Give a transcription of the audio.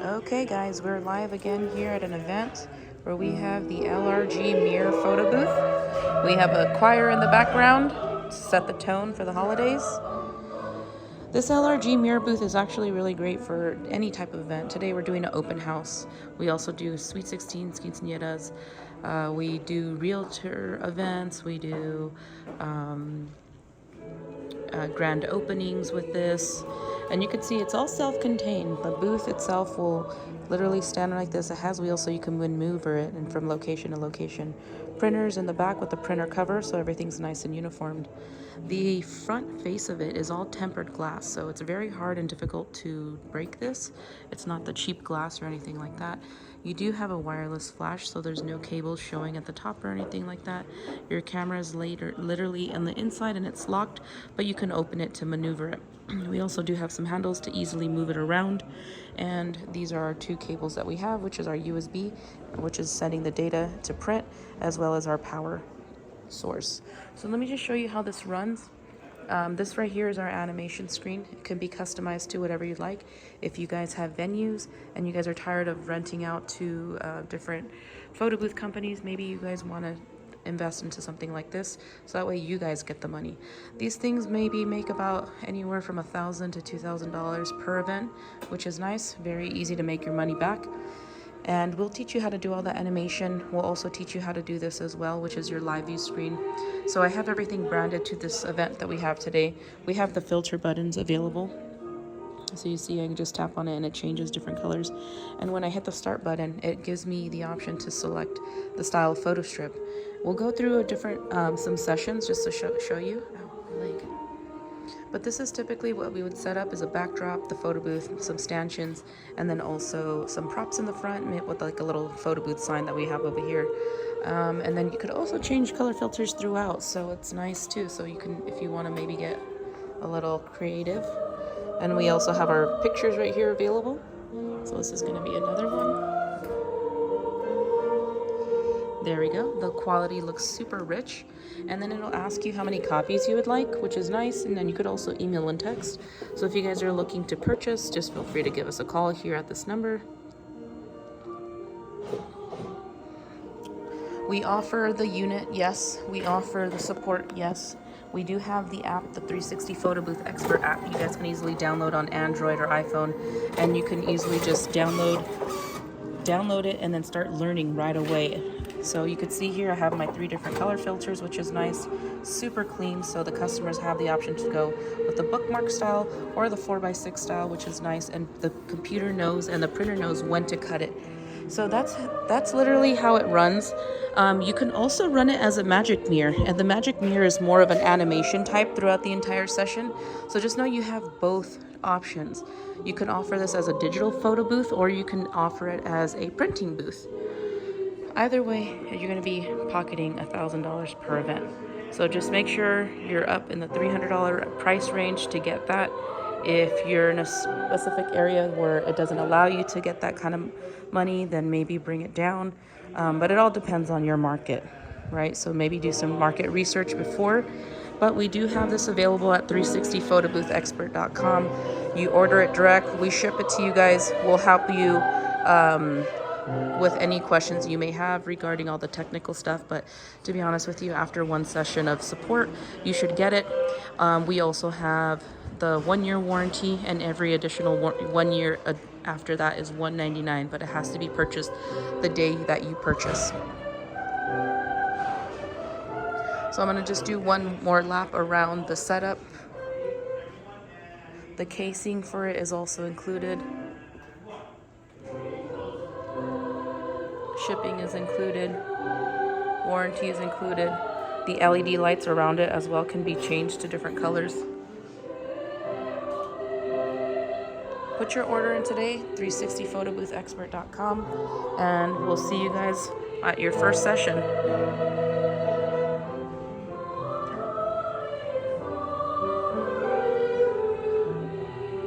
Okay guys, we're live again here at an event where we have the LRG Mirror photo booth. We have a choir in the background to set the tone for the holidays. This LRG Mirror booth is actually really great for any type of event. Today we're doing an open house. We also do Sweet 16s, quinceañeras. We do realtor events. We do grand openings with this. And you can see it's all self-contained. The booth itself will literally stand like this. It has wheels so you can maneuver it and from location to location. Printers in the back with the printer cover so everything's nice and uniformed. The front face of it is all tempered glass, so it's very hard and difficult to break this. It's not the cheap glass or anything like that. You do have a wireless flash, so there's no cables showing at the top or anything like that. Your camera is literally on the inside and it's locked, but you can open it to maneuver it. We also do have some handles to easily move it around, and these are our two cables that we have, which is our USB, which is sending the data to print, as well as our power source. So let me just show you how this runs. This right here is our animation screen. It can be customized to whatever you'd like. If you guys have venues and you guys are tired of renting out to different photo booth companies, maybe you guys want to invest into something like this, so that way you guys get the money. These things maybe make about anywhere from $1,000 to $2,000 per event, which is nice, very easy to make your money back. And we'll teach you how to do all the animation. We'll also teach you how to do this as well, which is your live view screen. So I have everything branded to this event that we have today. We have the filter buttons available. So you see I can just tap on it and it changes different colors. And when I hit the start button, it gives me the option to select the style of photo strip. We'll go through a different some sessions just to show you. But this is typically what we would set up as a backdrop, the photo booth, some stanchions, and then also some props in the front with like a little photo booth sign that we have over here. And then you could also change color filters throughout, so it's nice too. So you can, if you want to maybe get a little creative. And we also have our pictures right here available. So this is going to be another one. There we go. The quality looks super rich. And then it'll ask you how many copies you would like, which is nice. And then you could also email and text. So if you guys are looking to purchase, just feel free to give us a call here at this number. We offer the unit, yes. We offer the support, yes. We do have the app, the 360 Photo Booth Expert app. You guys can easily download on Android or iPhone, and you can easily just download it and then start learning right away. So you could see here I have my 3 different color filters, which is nice, super clean, so the customers have the option to go with the bookmark style or the 4x6 style, which is nice, and the computer knows and the printer knows when to cut it. So that's literally how it runs. You can also run it as a magic mirror, and the magic mirror is more of an animation type throughout the entire session. So just know you have both options. You can offer this as a digital photo booth, or you can offer it as a printing booth. Either way, you're going to be pocketing $1,000 per event. So just make sure you're up in the $300 price range to get that. If you're in a specific area where it doesn't allow you to get that kind of money, then maybe bring it down. But it all depends on your market, right? So maybe do some market research before. But we do have this available at 360photoboothexpert.com. You order it direct, we ship it to you guys. We'll help you with any questions you may have regarding all the technical stuff. But to be honest with you, after one session of support, you should get it. We also have the 1-year warranty, and every additional 1 year after that is $199, but it has to be purchased the day that you purchase. So I'm going to just do one more lap around the setup. The casing for it is also included. Shipping is included. Warranty is included. The LED lights around it as well can be changed to different colors. Put your order in today, 360photoboothexpert.com, and we'll see you guys at your first session.